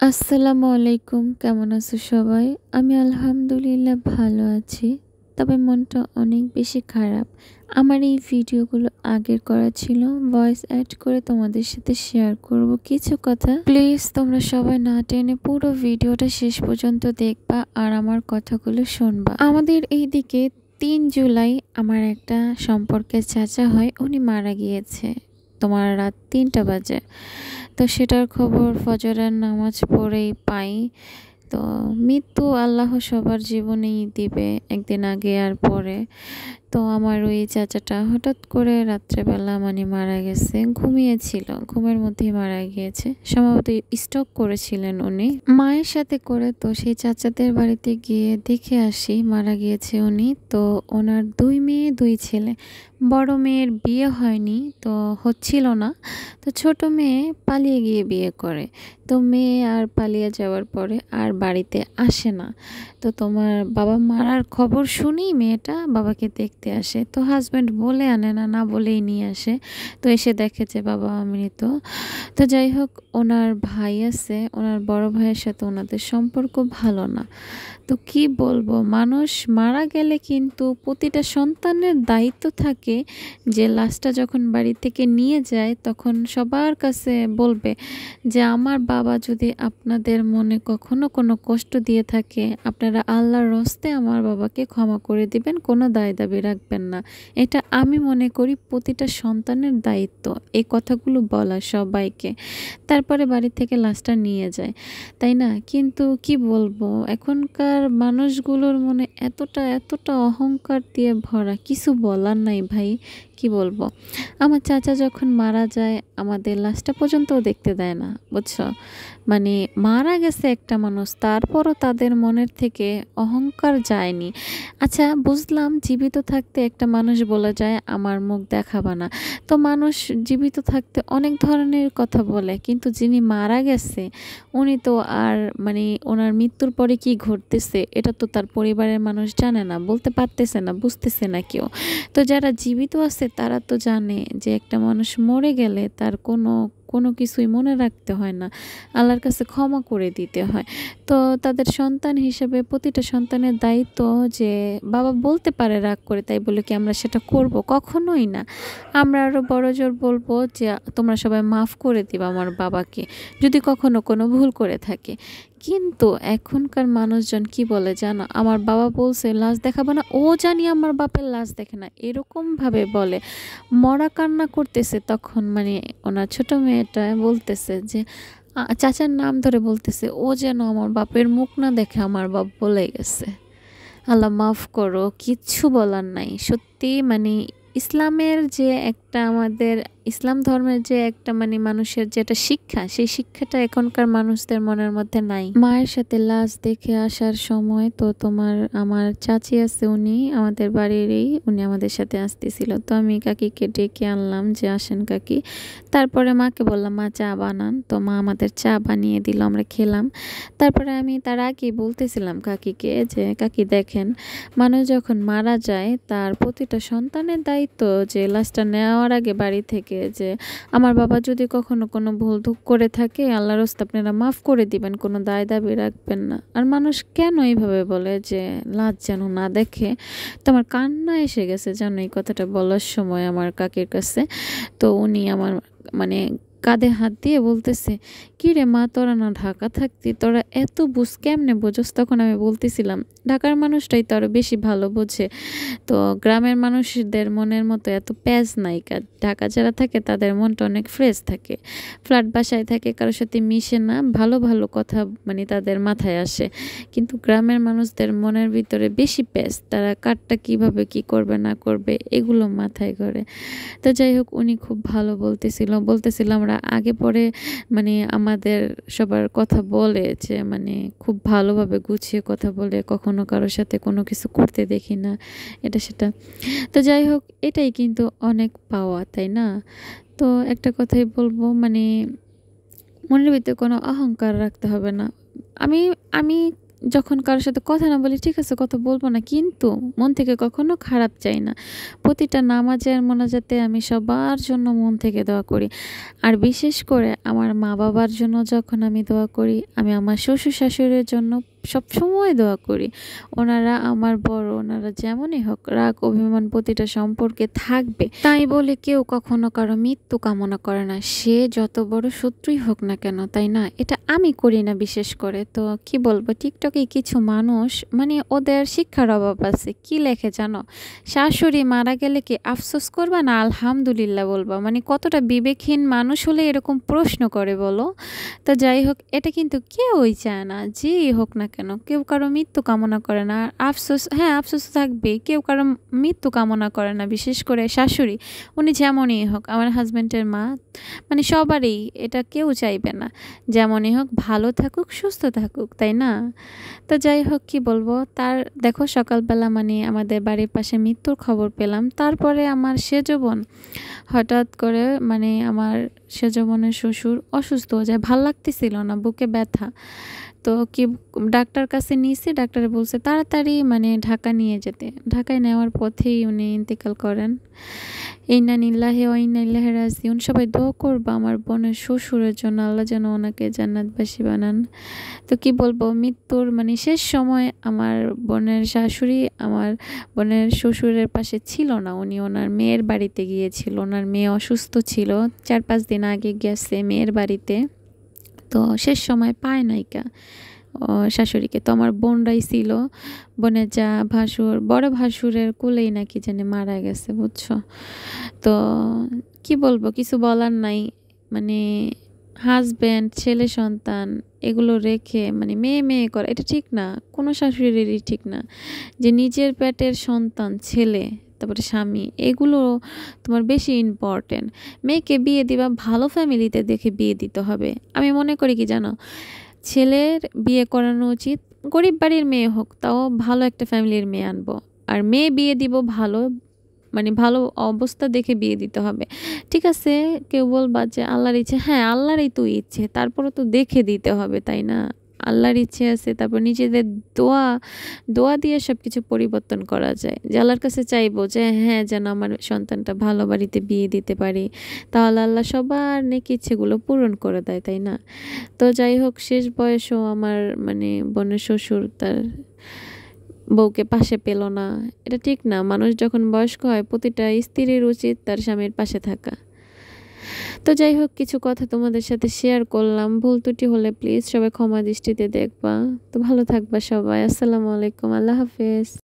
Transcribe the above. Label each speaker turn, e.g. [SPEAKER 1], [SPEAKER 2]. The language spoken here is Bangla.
[SPEAKER 1] আসসালামু আলাইকুম। কেমন আছো সবাই? আমি আলহামদুলিল্লাহ ভালো আছি। তবে মনটা অনেক বেশি খারাপ। আমার এই ভিডিওগুলো আগের করা ছিল। ভয়েস এড করে তোমাদের সাথে শেয়ার করব কিছু কথা। প্লিজ তোমরা সবাই না টেনে পুরো ভিডিওটা শেষ পর্যন্ত দেখবা আর আমার কথাগুলো শুনবা। আমাদের এইদিকে ৩ জুলাই আমার একটা সম্পর্কের চাচা হয়, উনি মারা গিয়েছে। তোমার রাত ৩টা বাজে। তো সেটার খবর ফজরের নামাজ পড়েই পাই। তো মৃত্যু আল্লাহ সবার জীবনেই দিবে, একদিন আগে আর পরে। তো আমার ওই চাচাটা হঠাৎ করে রাত্রেবেলা মারা গেছে। ঘুমিয়েছিল, ঘুমের মধ্যেই মারা গিয়েছে। সম্ভবত স্ট্রোক করেছিলেন উনি। মায়ের সাথে করে তো সেই চাচাদের বাড়িতে গিয়ে দেখে আসি, মারা গিয়েছে উনি। তো ওনার 2 মেয়ে 2 ছেলে। বড় মেয়ের বিয়ে হয়নি, তো হচ্ছিল না। তো ছোট মেয়ে পালিয়ে গিয়ে বিয়ে করে। তো মেয়ে আর পালিয়ে যাওয়ার পরে আর বাড়িতে আসে না। তো তোমার বাবা মারার খবর শুনেই মেয়েটা বাবাকে দেখতে আসে। তো হাজব্যান্ড বলে আনে না, না বলেই নিয়ে আসে। তো এসে দেখে যে বাবা মৃত। তো যাই হোক, ওনার ভাই আছে, ওনার বড় ভাইয়ের সাথে ওনাদের সম্পর্ক ভালো না। তো কি বলবো, মানুষ মারা গেলে কিন্তু প্রতিটা সন্তানের দায়িত্ব থাকে যে লাশটা যখন বাড়ি থেকে নিয়ে যায় তখন সবার কাছে বলবে যে আমার বাবা যদি আপনাদের মনে কখনো কোনো কষ্ট দিয়ে থাকে, আপনারা আল্লাহর হস্তে আমার বাবাকে ক্ষমা করে দিবেন, কোনো দায় দাবি রাখবেন না। এটা আমি মনে করি প্রতিটা সন্তানের দায়িত্ব এই কথাগুলো বলা সবাইকে। তারপরে বাড়ি থেকে লাশটা নিয়ে যায়, তাই না? কিন্তু কি বলবো, এখনকার মানুষগুলোর মনে এতটা এতটা অহংকার দিয়ে ভরা, কিছু বলার নাই ভাই। কি বলবো, আমার চাচা যখন মারা যায় আমাদের লাশটা পর্যন্তও দেখতে দেয় না, বুঝছো? মারা গেছে একটা মানুষ, তারপরও তাদের মনের থেকে অহংকার যায়নি। আচ্ছা, বুঝলাম জীবিত থাকতে একটা মানুষ বলে যায় আমার মুখ দেখাবা না। তো মানুষ জীবিত থাকতে অনেক ধরনের কথা বলে, কিন্তু যিনি মারা গেছে উনি তো আর ওনার মৃত্যুর পরে কি ঘটতেছে এটা তো তার পরিবারের মানুষ জানে না, বলতে পারতেছে না, বুঝতেছে না কেউ। তো যারা জীবিত আছে তারা তো জানে যে একটা মানুষ মরে গেলে তার কোনো কোনো কিছুই মনে রাখতে হয় না, আল্লাহর কাছে ক্ষমা করে দিতে হয়। তো তাদের সন্তান হিসেবে প্রতিটা সন্তানের দায়িত্ব যে বাবা বলতে পারে রাগ করে, তাই বলে কি আমরা সেটা করব? কখনোই না। আমরা আরও বড় জোর বলবো যে তোমরা সবাই মাফ করে দিবা আমার বাবাকে, যদি কখনো কোনো ভুল করে থাকে। কিন্তু এখনকার মানুষজন কি বলে জানো, আমার বাবা বলছে লাশ দেখাবো না, ও জানি আমার বাপের লাশ দেখে না, এরকম ভাবে বলে। মরা কান্না করতেছে তখন ওনার ছোট মেয়েটা বলতেছে যে চাচার নাম ধরে বলতেছে ও যেন আমার বাপের মুখ না দেখে, আমার বাপ বলে গেছে। আল্লাহ মাফ করো, কিচ্ছু বলার নাই সত্যি। ইসলামের যে একটা আমাদের ইসলাম ধর্মের যে একটা মানুষের যে একটা শিক্ষা, সেই শিক্ষাটা এখনকার মানুষদের মনের মধ্যে নাই। মায়ের সাথে লাশ দেখে আসার সময় তো আমার চাচি আছে, উনি আমাদের বাড়িরই, উনি আমাদের সাথে আসতেছিল। তো আমি কাকিকে ডেকে আনলাম যে আসেন কাকি। তারপরে মাকে বললাম মা চা বানান। তো মা আমাদের চা বানিয়ে দিল, আমরা খেলাম। তারপরে আমি তার আগে বলতেছিলাম কাকিকে যে কাকি দেখেন, মানুষ যখন মারা যায় তার প্রতিটা সন্তানের দায়িত্ব যে লাশটা নেওয়ার আগে বাড়ি থেকে যে আমার বাবা যদি কখনো কোনো ভুল করে থাকে আল্লাহর হস্তে আপনারা মাফ করে দিবেন, কোনো দায় দাবি রাখবেন না। আর মানুষ কেন এইভাবে বলে যে লাশ যেন না দেখে? তো আমার কান্না এসে গেছে জানো এই কথাটা বলার সময় আমার কাকির কাছে। তো উনি আমার মানে কাঁধে হাত দিয়ে বলতেছে, কি রে মা, তোরা না ঢাকা থাকতি, তোরা এত কেমনে বোঝস? তখন আমি বলতেছিলাম ঢাকার মানুষটাই তো আরো বেশি ভালো বোঝে। তো গ্রামের মানুষদের মনের মতো এত প্যাঁচ নাই। ঢাকা যারা থাকে তাদের মনটা অনেক ফ্রেশ থাকে, ফ্ল্যাট বাসায় থাকে, কারোর সাথে মিশে না, ভালো ভালো কথা তাদের মাথায় আসে। কিন্তু গ্রামের মানুষদের মনের ভিতরে বেশি প্যাঁচ, তারা কারটা কিভাবে কি করবে না করবে এগুলো মাথায় করে। তো যাই হোক, উনি খুব ভালো বলতেছিল আমরা আগে পরে আমাদের সবার কথা বলে যে খুব ভালোভাবে গুছিয়ে কথা বলে, কখনো কারোর সাথে কোনো কিছু করতে দেখি না, এটা সেটা। তো যাই হোক, এটাই কিন্তু অনেক পাওয়া, তাই না? তো একটা কথাই বলবো, মনের ভিতরে কোনো অহংকার রাখতে হবে না। আমি আমি যখন কারোর সাথে কথা না বলি ঠিক আছে কথা বলবো না, কিন্তু মন থেকে কখনো খারাপ চাই না। প্রতিটা নামাজে আর মোনাজাতে আমি সবার জন্য মন থেকে দোয়া করি। আর বিশেষ করে আমার মা-বাবার জন্য যখন আমি দোয়া করি, আমি আমার শ্বশুর-শাশুড়ির জন্য সবসময় দোয়া করি। ওনারা আমার বড়, ওনারা যেমনই হোক রাগ অভিমান প্রতিটা সম্পর্কে থাকবে। তাই বলে কেউ কখনো কারো মৃত্যু কামনা করে না, সে যত বড় শত্রুই হোক না কেন, তাই না? এটা আমি করি না বিশেষ করে। তো কি বলবো, টিকটকে কিছু মানুষ মানে ওদের শিক্ষার অভাব আছে। কি লেখে জানো? শাশুড়ি মারা গেলে কি আফসোস করবা না আলহামদুলিল্লাহ বলবা? মানে কতটা বিবেকহীন মানুষ হলে এরকম প্রশ্ন করে বলো? তো যাই হোক, এটা কিন্তু কেউই চায় না, যেই হোক না কেন। কেউ কারো মৃত্যু কামনা করে না। আর আফসোস, হ্যাঁ আফসোস থাকবে, কেউ কারো মৃত্যু কামনা করে না, বিশেষ করে শাশুড়ি। উনি যেমনই হোক, আমার হাজব্যান্ডের মা, মানে সবারই এটা কেউ চাইবে না। যেমনই হোক ভালো থাকুক, সুস্থ থাকুক, তাই না? তো যাই হোক, কি বলবো, তার দেখো সকালবেলা মানে আমাদের বাড়ির পাশে মৃত্যুর খবর পেলাম। তারপরে আমার সেজ বোন হঠাৎ করে মানে আমার সেজ বোনের শ্বশুর অসুস্থ হয়ে যায়, ভাল লাগতেছিল না, বুকে ব্যথা। তো কি ডাক্তার কাছে নিয়েছি, ডাক্তারে বলছে তাড়াতাড়ি মানে ঢাকা নিয়ে যেতে। ঢাকায় নেওয়ার পথেই উনি ইন্তেকাল করেন। ইন্না লিল্লাহি ওয়া ইন্না ইলাইহি রাজিউন। সবাই দোয়া করবা আমার বোনের শ্বশুরের জন্য, আল্লাহ যেন ওনাকে জান্নাতবাসী বানান। তো কি বলবো, মৃত্যুর মানে শেষ সময় আমার বোনের শাশুড়ি আমার বোনের শ্বশুরের পাশে ছিল না। উনি ওনার মেয়ের বাড়িতে গিয়েছিল, ওনার মেয়ে অসুস্থ ছিল, 4-5 দিন আগে গেছে মেয়ের বাড়িতে। তো শেষ সময় পায় নাইকা শাশুড়িকে। তো আমার বোনরাই ছিল, বোনের যা ভাসুর, বড় ভাসুরের কোলেই নাকি জানি মারা গেছে, বুঝছো? তো কি বলবো, কিছু বলার নাই। মানে হাজব্যান্ড, ছেলে সন্তান এগুলো রেখে মানে মেয়ে মেয়ে করা এটা ঠিক না, কোনো শাশুড়িরই ঠিক না। যে নিজের পেটের সন্তান, ছেলে, তারপরে স্বামী, এগুলো তোমার বেশি ইম্পর্টেন্ট। মেয়েকে বিয়ে দিবা ভালো ফ্যামিলিতে দেখে বিয়ে দিতে হবে। আমি মনে করি কি জানো, ছেলের বিয়ে করানো উচিত, গরিব বাড়ির মেয়ে হোক তাও ভালো একটা ফ্যামিলির মেয়ে আনবো। আর মেয়ে বিয়ে দিব ভালো, মানে ভালো অবস্থা দেখে বিয়ে দিতে হবে। ঠিক আছে, কেউ বলবা যে আল্লাহর ইচ্ছে, হ্যাঁ আল্লাহরই তো ইচ্ছে, তারপরে তো দেখে দিতে হবে, তাই না? আল্লাহর ইচ্ছে আছে, তারপর নিজেদের দোয়া দোয়া দিয়ে সব কিছু পরিবর্তন করা যায়। যে আল্লাহর কাছে চাইবো যে হ্যাঁ যেন আমার সন্তানটা ভালো বাড়িতে বিয়ে দিতে পারি, তাহলে আল্লাহ সবার নেকি ইচ্ছেগুলো পূরণ করে দেয়, তাই না? তো যাই হোক, শেষ বয়সেও আমার মানে বোনের শ্বশুর তার বউকে পাশে পেল না, এটা ঠিক না। মানুষ যখন বয়স্ক হয় প্রতিটা স্ত্রীর উচিত তার স্বামীর পাশে থাকা। তো যাই হোক, কিছু কথা তোমাদের সাথে শেয়ার করলাম, ভুল ত্রুটি হলে প্লিজ সবাই ক্ষমা দৃষ্টিতে দেখবা। তো ভালো থাকবা সবাই, আসসালামু আলাইকুম, আল্লাহ হাফেজ।